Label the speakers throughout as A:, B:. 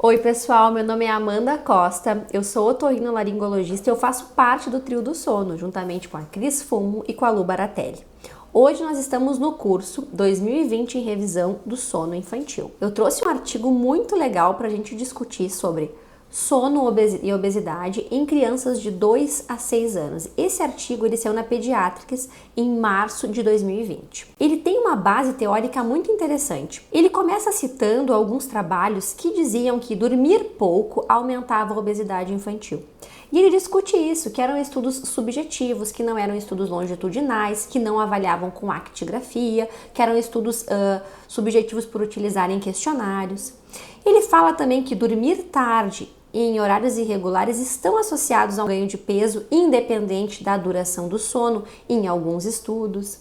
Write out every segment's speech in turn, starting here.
A: Oi pessoal, meu nome é Amanda Costa, eu sou otorrinolaringologista e eu faço parte do Trio do Sono, juntamente com a Cris Fumo e com a Lu Baratelli. Hoje nós estamos no curso 2020 em revisão do sono infantil. Eu trouxe um artigo muito legal para a gente discutir sobre sono e obesidade em crianças de 2 a 6 anos. Esse artigo ele saiu na Pediatrics em março de 2020. Ele tem uma base teórica muito interessante. Ele começa citando alguns trabalhos que diziam que dormir pouco aumentava a obesidade infantil. E ele discute isso, que eram estudos subjetivos, que não eram estudos longitudinais, que não avaliavam com actigrafia, que eram estudos subjetivos por utilizarem questionários. Ele fala também que dormir tarde e em horários irregulares estão associados a um ganho de peso independente da duração do sono em alguns estudos.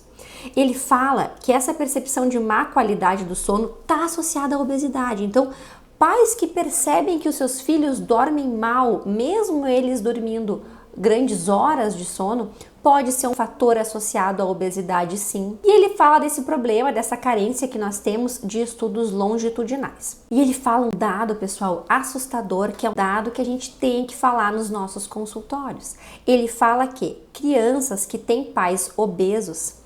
A: Ele fala que essa percepção de má qualidade do sono está associada à obesidade. Então, pais que percebem que os seus filhos dormem mal, mesmo eles dormindo grandes horas de sono, pode ser um fator associado à obesidade, sim. E ele fala desse problema, dessa carência que nós temos de estudos longitudinais. E ele fala um dado, pessoal, assustador, que é um dado que a gente tem que falar nos nossos consultórios. Ele fala que crianças que têm pais obesos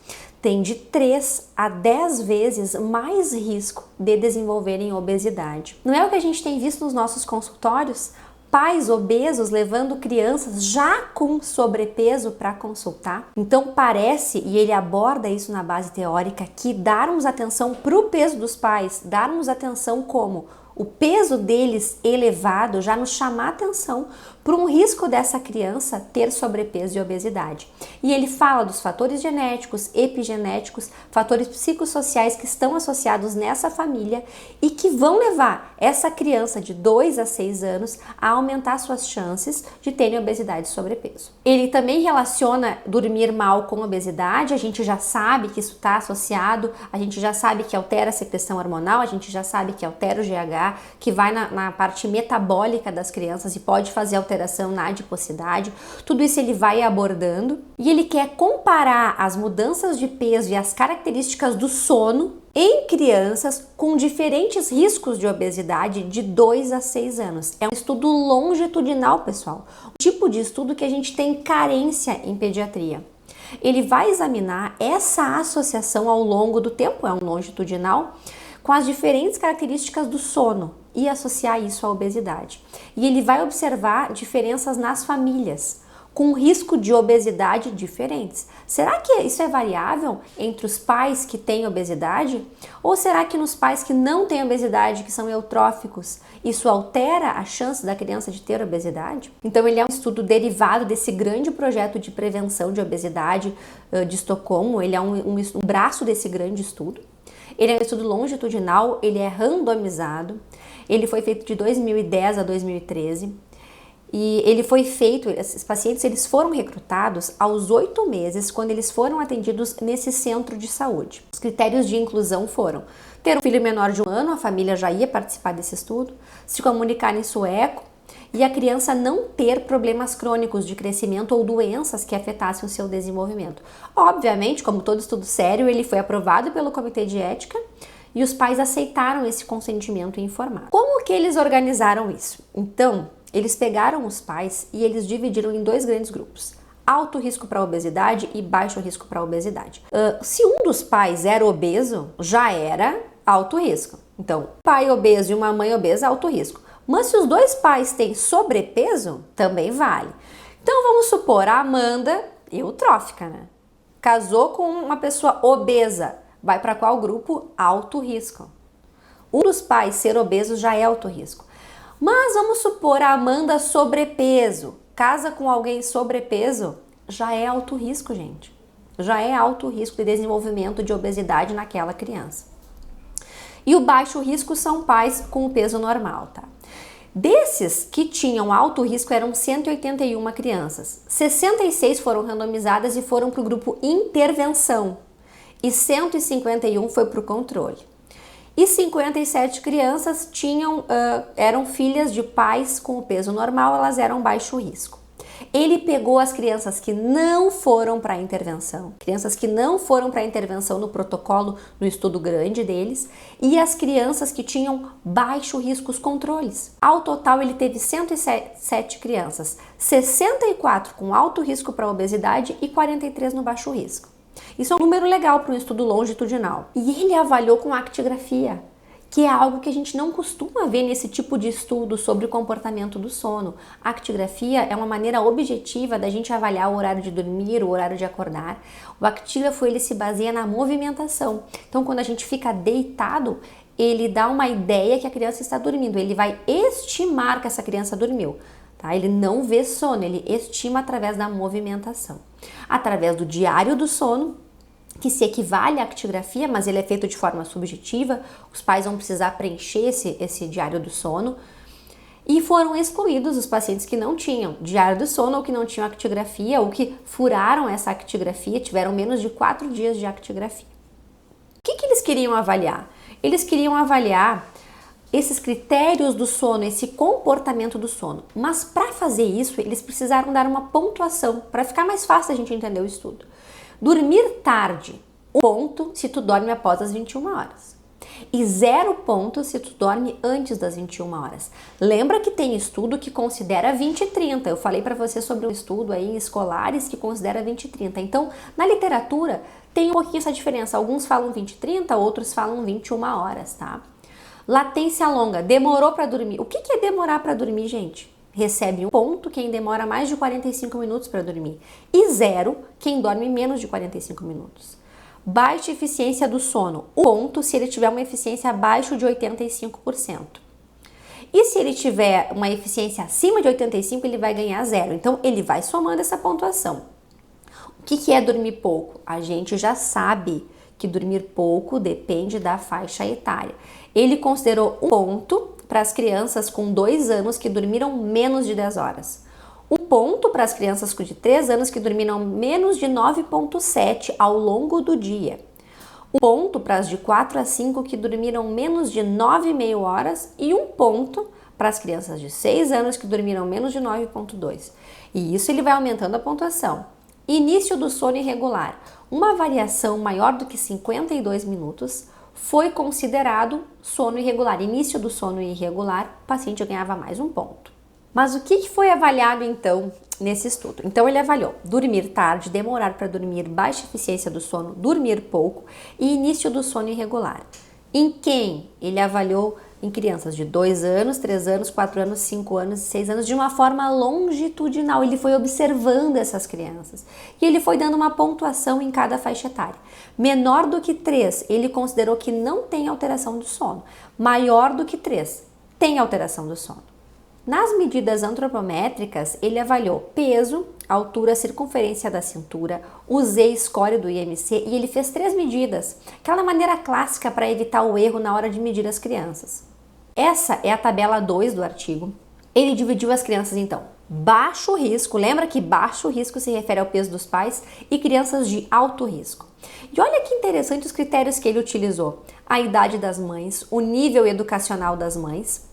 A: têm de 3 a 10 vezes mais risco de desenvolverem obesidade. Não é o que a gente tem visto nos nossos consultórios? Pais obesos levando crianças já com sobrepeso para consultar. Então parece, e ele aborda isso na base teórica, que darmos atenção para o peso dos pais, darmos atenção como o peso deles elevado já nos chama a atenção para um risco dessa criança ter sobrepeso e obesidade. E ele fala dos fatores genéticos, epigenéticos, fatores psicossociais que estão associados nessa família e que vão levar essa criança de 2 a 6 anos a aumentar suas chances de terem obesidade e sobrepeso. Ele também relaciona dormir mal com obesidade, a gente já sabe que isso está associado, a gente já sabe que altera a secreção hormonal, a gente já sabe que altera o GH, que vai na parte metabólica das crianças e pode fazer alteração na adiposidade. Tudo isso ele vai abordando e ele quer comparar as mudanças de peso e as características do sono em crianças com diferentes riscos de obesidade de 2 a 6 anos. É um estudo longitudinal, pessoal. Um tipo de estudo que a gente tem carência em pediatria. Ele vai examinar essa associação ao longo do tempo, é um longitudinal, com as diferentes características do sono e associar isso à obesidade. E ele vai observar diferenças nas famílias, com risco de obesidade diferentes. Será que isso é variável entre os pais que têm obesidade? Ou será que nos pais que não têm obesidade, que são eutróficos, isso altera a chance da criança de ter obesidade? Então ele é um estudo derivado desse grande projeto de prevenção de obesidade de Estocolmo, ele é um braço desse grande estudo. Ele é um estudo longitudinal, ele é randomizado, ele foi feito de 2010 a 2013 e ele foi feito, esses pacientes eles foram recrutados aos 8 meses quando eles foram atendidos nesse centro de saúde. Os critérios de inclusão foram ter um filho menor de 1 ano, a família já ia participar desse estudo, se comunicar em sueco, e a criança não ter problemas crônicos de crescimento ou doenças que afetassem o seu desenvolvimento. Obviamente, como todo estudo sério, ele foi aprovado pelo Comitê de Ética e os pais aceitaram esse consentimento informado. Como que eles organizaram isso? Então, eles pegaram os pais e eles dividiram em 2 grandes grupos. Alto risco para obesidade e baixo risco para obesidade. Se um dos pais era obeso, já era alto risco. Então, pai obeso e uma mãe obesa, alto risco. Mas se os 2 pais têm sobrepeso, também vale. Então vamos supor, a Amanda, eutrófica, né? Casou com uma pessoa obesa, vai para qual grupo? Alto risco. Um dos pais ser obeso já é alto risco. Mas vamos supor a Amanda sobrepeso, casa com alguém sobrepeso, já é alto risco, gente. Já é alto risco de desenvolvimento de obesidade naquela criança. E o baixo risco são pais com o peso normal, tá? Desses que tinham alto risco eram 181 crianças. 66 foram randomizadas e foram para o grupo intervenção. E 151 foi para o controle. E 57 crianças eram filhas de pais com o peso normal, elas eram baixo risco. Ele pegou as crianças que não foram para a intervenção, no protocolo, no estudo grande deles, e as crianças que tinham baixo risco os controles. Ao total, ele teve 107 crianças, 64 com alto risco para obesidade e 43 no baixo risco. Isso é um número legal para um estudo longitudinal. E ele avaliou com actigrafia, que é algo que a gente não costuma ver nesse tipo de estudo sobre o comportamento do sono. A actigrafia é uma maneira objetiva da gente avaliar o horário de dormir, o horário de acordar. O actígrafo, ele se baseia na movimentação. Então, quando a gente fica deitado, ele dá uma ideia que a criança está dormindo. Ele vai estimar que essa criança dormiu. Tá? Ele não vê sono, ele estima através da movimentação. Através do diário do sono, que se equivale à actigrafia, mas ele é feito de forma subjetiva, os pais vão precisar preencher esse diário do sono, e foram excluídos os pacientes que não tinham diário do sono ou que não tinham actigrafia ou que furaram essa actigrafia, tiveram menos de 4 dias de actigrafia. O que eles queriam avaliar? Eles queriam avaliar esses critérios do sono, esse comportamento do sono. Mas para fazer isso, eles precisaram dar uma pontuação, para ficar mais fácil a gente entender o estudo. Dormir tarde, 1 ponto se tu dorme após as 21 horas. E 0 pontos se tu dorme antes das 21 horas. Lembra que tem estudo que considera 20 e 30. Eu falei para você sobre um estudo aí em escolares que considera 20 e 30. Então, na literatura, tem um pouquinho essa diferença. Alguns falam 20 e 30, outros falam 21 horas, tá? Latência longa, demorou para dormir. O que é demorar para dormir, gente? Recebe 1 ponto quem demora mais de 45 minutos para dormir e 0 quem dorme menos de 45 minutos. Baixa eficiência do sono, 1 ponto se ele tiver uma eficiência abaixo de 85%. E se ele tiver uma eficiência acima de 85%, ele vai ganhar 0. Então, ele vai somando essa pontuação. O que é dormir pouco? A gente já sabe que dormir pouco depende da faixa etária. Ele considerou 1 ponto para as crianças com 2 anos que dormiram menos de 10 horas. 1 ponto para as crianças de 3 anos que dormiram menos de 9,7 ao longo do dia. 1 ponto para as de 4 a 5 que dormiram menos de 9,5 horas e 1 ponto para as crianças de 6 anos que dormiram menos de 9,2. E isso ele vai aumentando a pontuação. Início do sono irregular. Uma variação maior do que 52 minutos foi considerado sono irregular. Início do sono irregular, o paciente ganhava mais 1 ponto. Mas o que foi avaliado então nesse estudo? Então ele avaliou dormir tarde, demorar para dormir, baixa eficiência do sono, dormir pouco e início do sono irregular. Em quem? Ele avaliou em crianças de 2 anos, 3 anos, 4 anos, 5 anos, 6 anos, de uma forma longitudinal. Ele foi observando essas crianças e ele foi dando uma pontuação em cada faixa etária. Menor do que 3, ele considerou que não tem alteração do sono. Maior do que 3, tem alteração do sono. Nas medidas antropométricas, ele avaliou peso, altura, circunferência da cintura, o Z-score do IMC e ele fez 3 medidas, aquela maneira clássica para evitar o erro na hora de medir as crianças. Essa é a tabela 2 do artigo. Ele dividiu as crianças então, baixo risco, lembra que baixo risco se refere ao peso dos pais, e crianças de alto risco. E olha que interessante os critérios que ele utilizou: a idade das mães, o nível educacional das mães,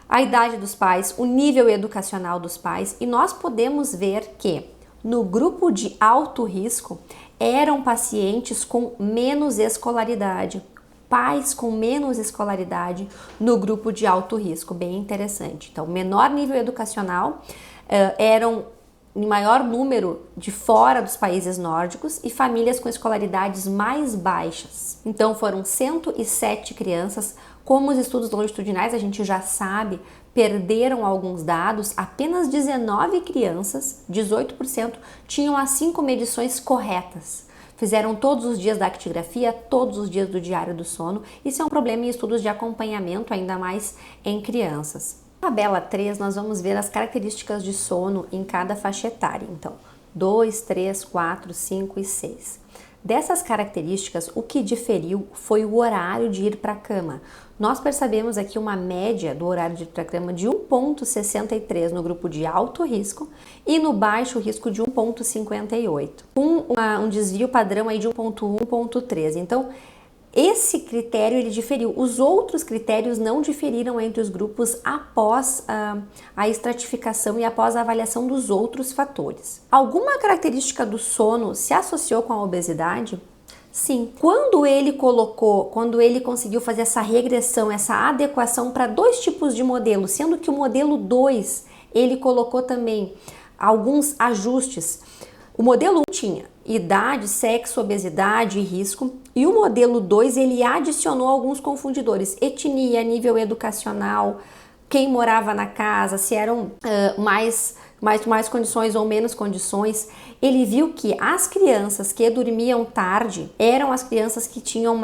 A: a idade dos pais, o nível educacional dos pais, e nós podemos ver que no grupo de alto risco eram pacientes com menos escolaridade, pais com menos escolaridade no grupo de alto risco, bem interessante. Então, menor nível educacional eram em maior número de fora dos países nórdicos e famílias com escolaridades mais baixas. Então, foram 107 crianças. Como os estudos longitudinais, a gente já sabe, perderam alguns dados, apenas 19 crianças, 18%, tinham as 5 medições corretas. Fizeram todos os dias da actigrafia, todos os dias do diário do sono. Isso é um problema em estudos de acompanhamento, ainda mais em crianças. Na tabela 3, nós vamos ver as características de sono em cada faixa etária. Então, 2, 3, 4, 5 e 6. Dessas características, o que diferiu foi o horário de ir para a cama. Nós percebemos aqui uma média do horário de ir para a cama de 1,63 no grupo de alto risco e no baixo risco de 1,58, com um desvio padrão aí de 1,1, 1,13. Então, Esse critério ele diferiu. Os outros critérios não diferiram entre os grupos após a estratificação e após a avaliação dos outros fatores. Alguma característica do sono se associou com a obesidade? Sim. Quando ele conseguiu fazer essa regressão, essa adequação para 2 tipos de modelo, sendo que o modelo 2 ele colocou também alguns ajustes. O modelo 1 tinha idade, sexo, obesidade e risco, e o modelo 2 ele adicionou alguns confundidores: etnia, nível educacional, quem morava na casa, se eram mais condições ou menos condições. Ele viu que as crianças que dormiam tarde eram as crianças que tinham um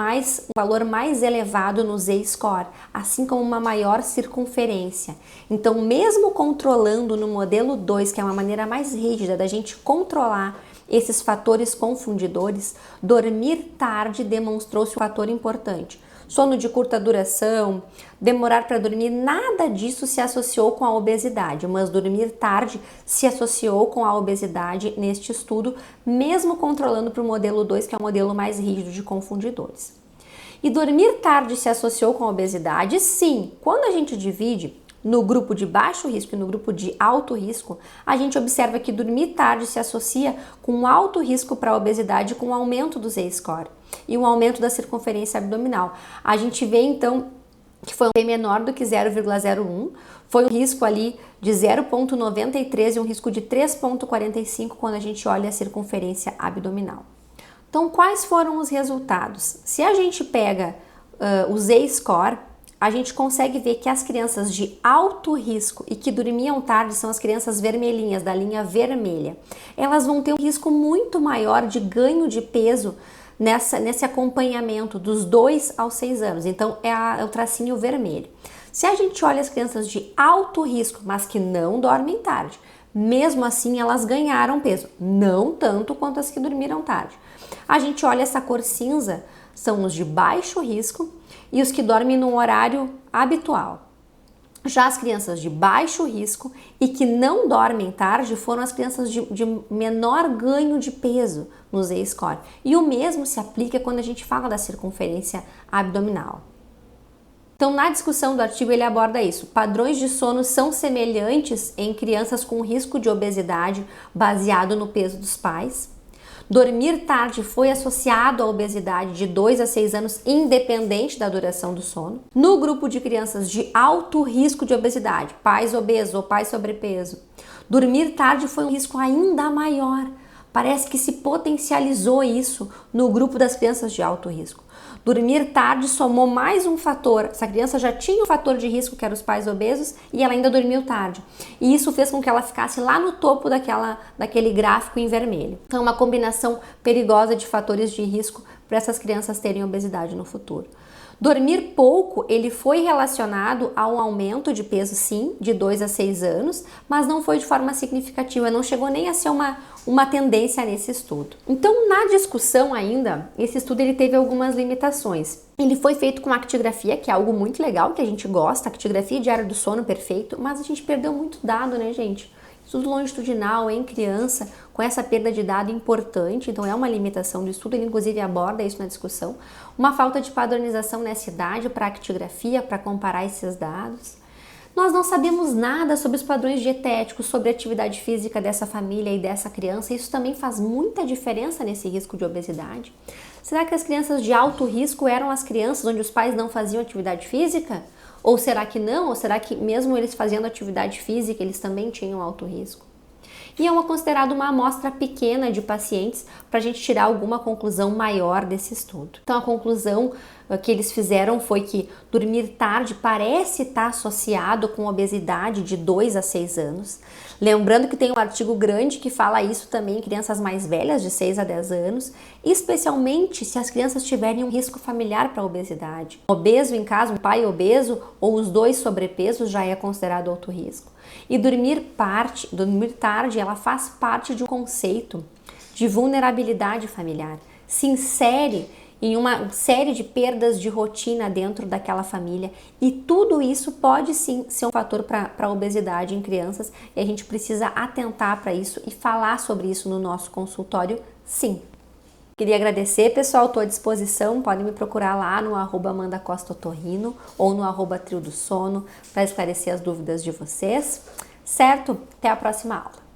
A: valor mais elevado no Z-score, assim como uma maior circunferência. Então, mesmo controlando no modelo 2, que é uma maneira mais rígida da gente controlar esses fatores confundidores, dormir tarde demonstrou-se um fator importante. Sono de curta duração, demorar para dormir, nada disso se associou com a obesidade, mas dormir tarde se associou com a obesidade neste estudo, mesmo controlando para o modelo 2, que é o modelo mais rígido de confundidores. E dormir tarde se associou com a obesidade? Sim, quando a gente divide no grupo de baixo risco e no grupo de alto risco, a gente observa que dormir tarde se associa com um alto risco para a obesidade, com um aumento do Z-score e um aumento da circunferência abdominal. A gente vê então que foi um P menor do que 0,01, foi um risco ali de 0,93 e um risco de 3,45 quando a gente olha a circunferência abdominal. Então, quais foram os resultados? Se a gente pega o Z-score, a gente consegue ver que as crianças de alto risco e que dormiam tarde, são as crianças vermelhinhas, da linha vermelha, elas vão ter um risco muito maior de ganho de peso nesse acompanhamento dos 2 aos 6 anos. Então, é o tracinho vermelho. Se a gente olha as crianças de alto risco, mas que não dormem tarde, mesmo assim elas ganharam peso, não tanto quanto as que dormiram tarde. A gente olha essa cor cinza, são os de baixo risco e os que dormem no horário habitual. Já as crianças de baixo risco e que não dormem tarde foram as crianças de menor ganho de peso no Z-score. E o mesmo se aplica quando a gente fala da circunferência abdominal. Então, na discussão do artigo, ele aborda isso. Padrões de sono são semelhantes em crianças com risco de obesidade baseado no peso dos pais. Dormir tarde foi associado à obesidade de 2 a 6 anos, independente da duração do sono. No grupo de crianças de alto risco de obesidade, pais obesos ou pais sobrepeso, dormir tarde foi um risco ainda maior. Parece que se potencializou isso no grupo das crianças de alto risco. Dormir tarde somou mais um fator. Essa criança já tinha um fator de risco, que era os pais obesos, e ela ainda dormiu tarde. E isso fez com que ela ficasse lá no topo daquele gráfico em vermelho. Então, uma combinação perigosa de fatores de risco para essas crianças terem obesidade no futuro. Dormir pouco, ele foi relacionado a um aumento de peso, sim, de 2 a 6 anos, mas não foi de forma significativa, não chegou nem a ser uma tendência nesse estudo. Então, na discussão ainda, esse estudo ele teve algumas limitações. Ele foi feito com actigrafia, que é algo muito legal, que a gente gosta, actigrafia diária do sono, perfeito, mas a gente perdeu muito dado, né, gente? Estudo longitudinal em criança, com essa perda de dado importante, então é uma limitação do estudo, ele inclusive aborda isso na discussão. Uma falta de padronização nessa idade para actigrafia, para comparar esses dados. Nós não sabemos nada sobre os padrões dietéticos, sobre a atividade física dessa família e dessa criança, isso também faz muita diferença nesse risco de obesidade. Será que as crianças de alto risco eram as crianças onde os pais não faziam atividade física? Ou será que não? Ou será que mesmo eles fazendo atividade física, eles também tinham alto risco? E é considerado uma amostra pequena de pacientes para a gente tirar alguma conclusão maior desse estudo. Então, a conclusão que eles fizeram foi que dormir tarde parece estar associado com obesidade de 2 a 6 anos. Lembrando que tem um artigo grande que fala isso também em crianças mais velhas, de 6 a 10 anos, especialmente se as crianças tiverem um risco familiar para a obesidade. Obeso em casa, um pai obeso ou os 2 sobrepesos já é considerado alto risco. E dormir tarde, ela faz parte de um conceito de vulnerabilidade familiar. Se insere em uma série de perdas de rotina dentro daquela família e tudo isso pode sim ser um fator para a obesidade em crianças e a gente precisa atentar para isso e falar sobre isso no nosso consultório, sim. Queria agradecer, pessoal, estou à disposição, podem me procurar lá no @AmandaCostaOtorrino ou no @Trio do Sono para esclarecer as dúvidas de vocês, certo? Até a próxima aula.